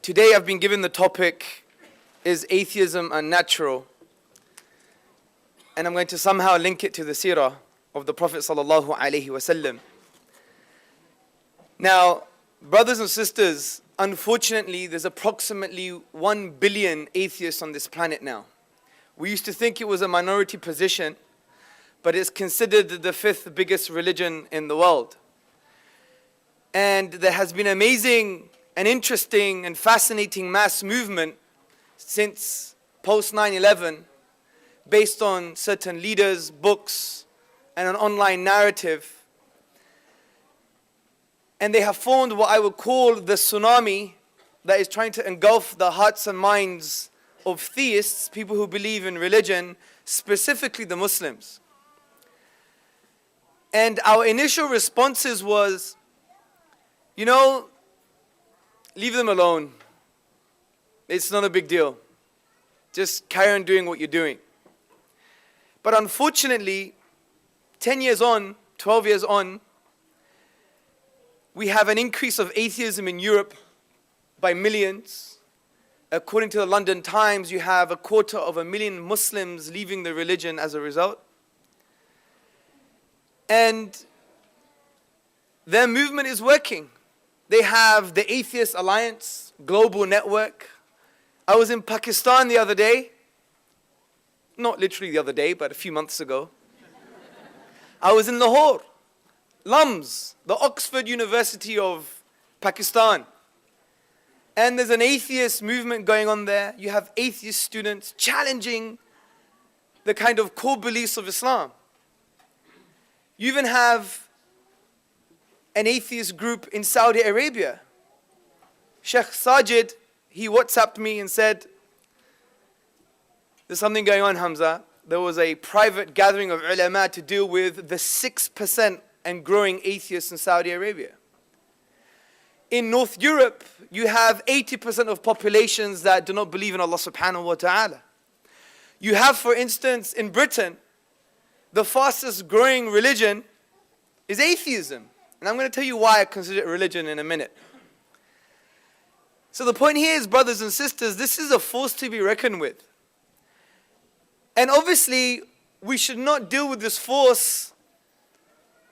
Today I've been given the topic, is atheism unnatural? And I'm going to somehow link it to the seerah of the Prophet sallallahu alaihi wasallam. Now, brothers and sisters, unfortunately there's approximately 1 billion atheists on this planet now. We used to think it was a minority position, but it's considered the 5th biggest religion in the world. And there has been amazing and interesting and fascinating mass movement since post 9/11 based on certain leaders, books, and an online narrative. And they have formed what I would call the tsunami that is trying to engulf the hearts and minds of theists, people who believe in religion, specifically the Muslims. And our initial responses was, leave them alone. It's not a big deal. Just carry on doing what you're doing. But unfortunately, 10 years on, 12 years on, we have an increase of atheism in Europe by millions. According to the London Times, you have 250,000 Muslims leaving the religion as a result. And their movement is working. They have the Atheist Alliance, global network. I was in Pakistan the other day. Not literally the other day, but a few months ago. I was in Lahore, LUMS, the Oxford University of Pakistan. And there's an atheist movement going on there. You have atheist students challenging the kind of core beliefs of Islam. You even have an atheist group in Saudi Arabia. Sheikh Sajid, he WhatsApped me and said, there's something going on, Hamza. There was a private gathering of ulama to deal with the 6% and growing atheists in Saudi Arabia. In North Europe, you have 80% of populations that do not believe in Allah subhanahu wa ta'ala. You have, for instance, in Britain, the fastest growing religion is atheism. And I'm going to tell you why I consider it religion in a minute. So the point here is, brothers and sisters, this is a force to be reckoned with. And obviously, we should not deal with this force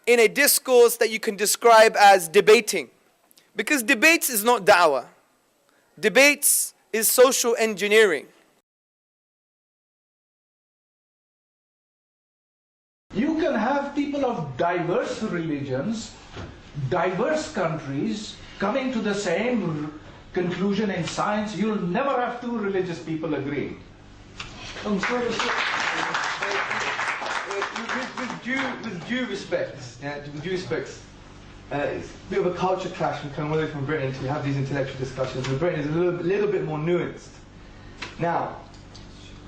in a discourse that you can describe as debating. Because debates is not da'wah. Debates is social engineering. You can have people of diverse religions, diverse countries, coming to the same conclusion in science. You'll never have two religious people agreeing. With due respect, it's a bit of a culture clash from coming all the way from Britain to have these intellectual discussions. In Britain is a little bit more nuanced. Now,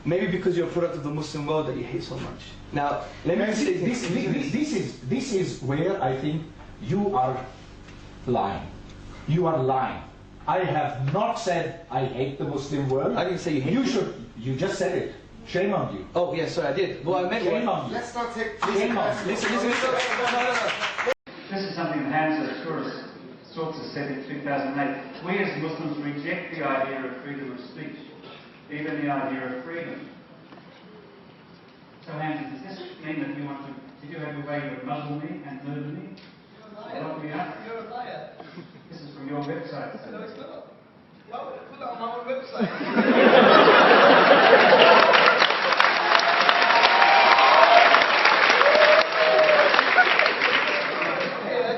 maybe because you're a product of the Muslim world that you hate so much. Now, let me say this is where I think you are lying. You are lying. I have not said I hate the Muslim world. I didn't say you hate it. You just said it. Shame on you. Oh, yes, sorry, I did. Well, I meant shame on you. Let's not take... Shame on you. Listen. This is something Hamza, Tzortzis said in 2008. We as Muslims reject the idea of freedom of speech, even the idea of freedom. So Hamza, does this mean that you want to... Did you have your way to muzzle me and murder me? You're a liar. This is from your website. No, it's not. Why would I put that on my own website?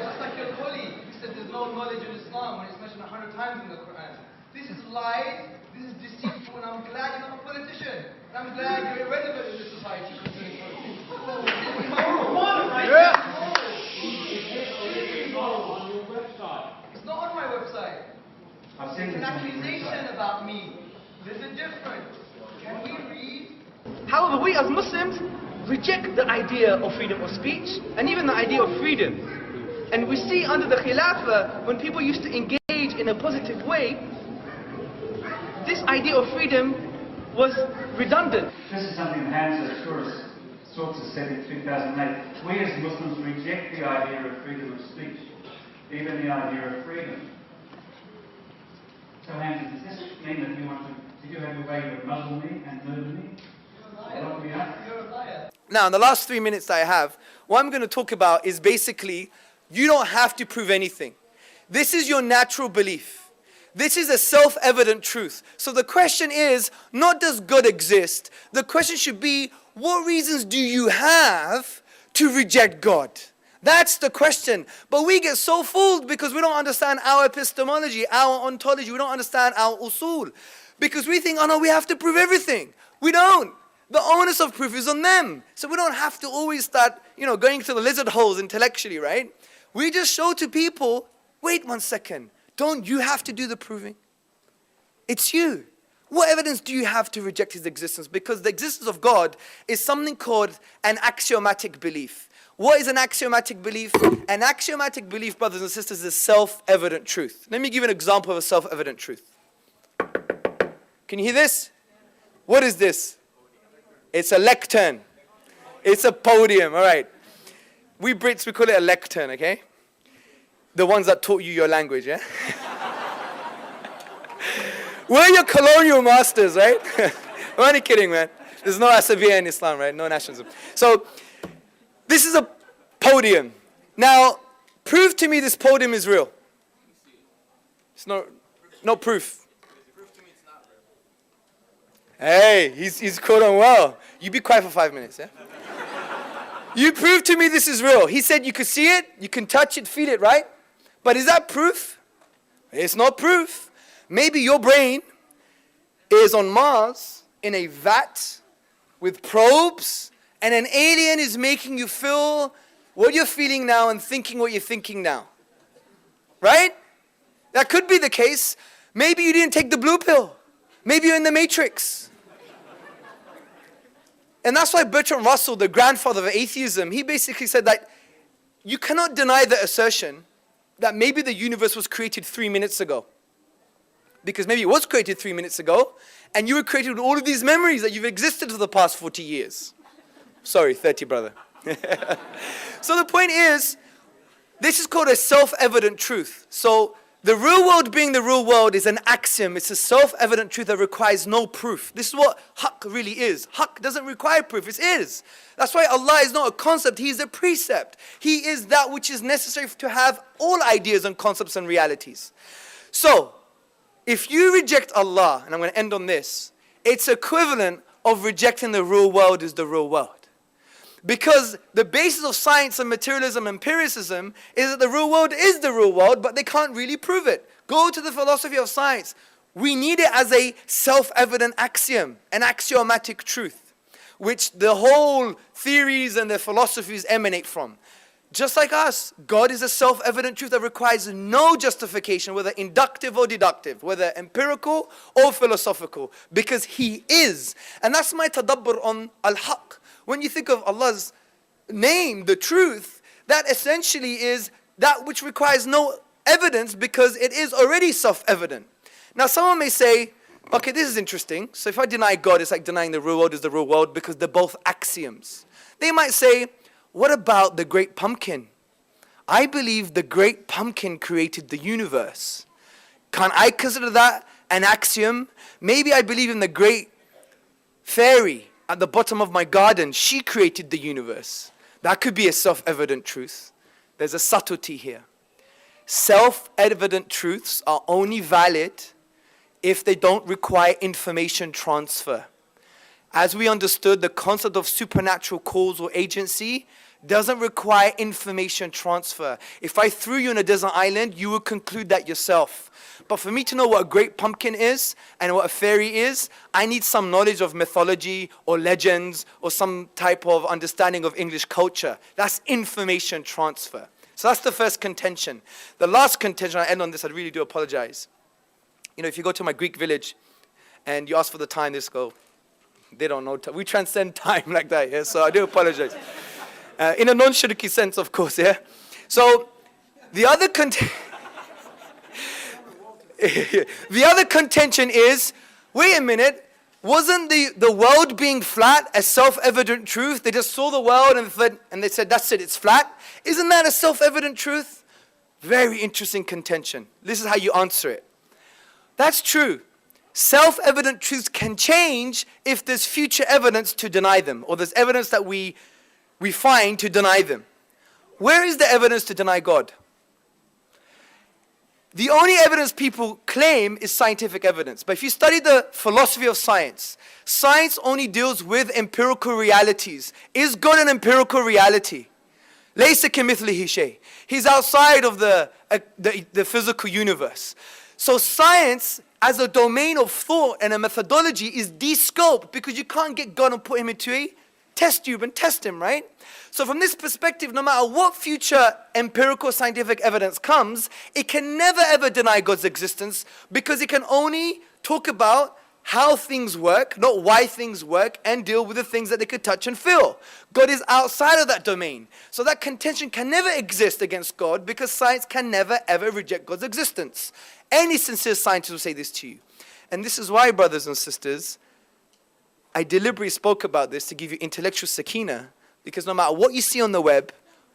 Just like your colleague who said there's no knowledge in Islam when it's mentioned 100 times in the Quran. This is lies, this is deceitful, and I'm glad you're not a politician. And I'm glad you're irrelevant in this society concerning politics. It's not on my website. It's an accusation about me. There's a difference. Can we read? However, we as Muslims reject the idea of freedom of speech and even the idea of freedom. And we see under the Khilafah, when people used to engage in a positive way, this idea of freedom was redundant. This is something Hamza, Tzortzis said in 2008. We as Muslims reject the idea of freedom of speech, even the idea of freedom. So Hamza, mean that you want to, if you have your way, you muzzle me and murder me? Lock me up? Now, in the last 3 minutes that I have, what I'm going to talk about is basically, you don't have to prove anything. This is your natural belief. This is a self-evident truth. So the question is, not does God exist? The question should be, what reasons do you have to reject God? That's the question. But we get so fooled because we don't understand our epistemology, our ontology. We don't understand our usul. Because we think, oh no, we have to prove everything. We don't. The onus of proof is on them. So we don't have to always start, going to the lizard holes intellectually, right? We just show to people, wait 1 second. Don't you have to do the proving? It's you. What evidence do you have to reject his existence? Because the existence of God is something called an axiomatic belief. What is an axiomatic belief? An axiomatic belief, brothers and sisters, is a self-evident truth. Let me give you an example of a self-evident truth. Can you hear this? What is this? It's a lectern. It's a podium, all right. We Brits, we call it a lectern, okay? The ones that taught you your language, yeah? We're your colonial masters, right? I'm only kidding, man. There's no Asabiya in Islam, right? No nationalism. So, this is a podium. Now, prove to me this podium is real. It's no proof. Hey, he's caught on well. You be quiet for 5 minutes, yeah? You prove to me this is real. He said you could see it, you can touch it, feel it, right? But is that proof? It's not proof. Maybe your brain is on Mars in a vat with probes, and an alien is making you feel what you're feeling now and thinking what you're thinking now. Right? That could be the case. Maybe you didn't take the blue pill. Maybe you're in the Matrix. And that's why Bertrand Russell, the grandfather of atheism, he basically said that you cannot deny the assertion that maybe the universe was created 3 minutes ago. Because maybe it was created 3 minutes ago, and you were created with all of these memories that you've existed for the past 40 years. Sorry, 30, brother. So the point is, this is called a self-evident truth. So the real world being the real world is an axiom. It's a self-evident truth that requires no proof. This is what haqq really is. Haqq doesn't require proof. It is. That's why Allah is not a concept. He is a precept. He is that which is necessary to have all ideas and concepts and realities. So, if you reject Allah, and I'm going to end on this, it's equivalent of rejecting the real world is the real world. Because the basis of science and materialism and empiricism is that the real world is the real world, but they can't really prove it. Go to the philosophy of science. We need it as a self-evident axiom, an axiomatic truth, which the whole theories and the philosophies emanate from. Just like us, God is a self-evident truth that requires no justification, whether inductive or deductive, whether empirical or philosophical, because He is. And that's my tadabbur on al-haqq. When you think of Allah's name, the truth, that essentially is that which requires no evidence because it is already self-evident. Now someone may say, okay, this is interesting. So if I deny God, it's like denying the real world is the real world because they're both axioms. They might say, what about the great pumpkin? I believe the great pumpkin created the universe. Can I consider that an axiom? Maybe I believe in the great fairy at the bottom of my garden. She created the universe. That could be a self-evident truth. There's a subtlety here. Self-evident truths are only valid if they don't require information transfer. As we understood, the concept of supernatural causal agency doesn't require information transfer. If I threw you on a desert island, you would conclude that yourself. But for me to know what a great pumpkin is and what a fairy is, I need some knowledge of mythology or legends or some type of understanding of English culture. That's information transfer. So that's the first contention. The last contention, I end on this, I really do apologize. If you go to my Greek village and you ask for the time, they just go, they don't know time. We transcend time like that, yeah? So I do apologize. In a non-shirki sense, of course, yeah? So the other the other contention is, wait a minute, wasn't the world being flat a self-evident truth? They just saw the world and they said, that's it, it's flat. Isn't that a self-evident truth? Very interesting contention. This is how you answer it. That's true. self-evident truths can change if there's future evidence to deny them, or there's evidence that we find to deny them. Where is the evidence to deny God? The only evidence people claim is scientific evidence. But if you study the philosophy of science, science only deals with empirical realities. Is God an empirical reality? لَيْسَ كَمِثْلِهِ شَيْءٍ. He's outside of the physical universe. So science, as a domain of thought and a methodology, is de-scoped because you can't get God and put him into a test tube and test him, right? So from this perspective, no matter what future empirical scientific evidence comes, it can never ever deny God's existence because it can only talk about how things work, not why things work, and deal with the things that they could touch and feel. God is outside of that domain. So that contention can never exist against God because science can never ever reject God's existence. Any sincere scientist will say this to you. And this is why, brothers and sisters, I deliberately spoke about this to give you intellectual sakina, because no matter what you see on the web,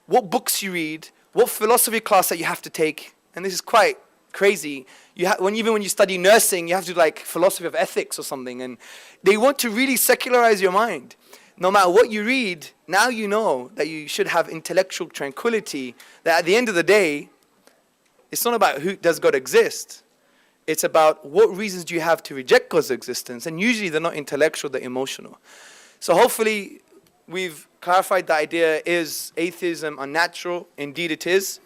what books you read, what philosophy class that you have to take, and this is quite crazy, even when you study nursing, you have to do like philosophy of ethics or something, and they want to really secularize your mind. No matter what you read, now you know that you should have intellectual tranquility, that at the end of the day, it's not about who does God exist. It's about what reasons do you have to reject God's existence. And usually they're not intellectual, they're emotional. So hopefully we've clarified the idea, is atheism unnatural? Indeed it is.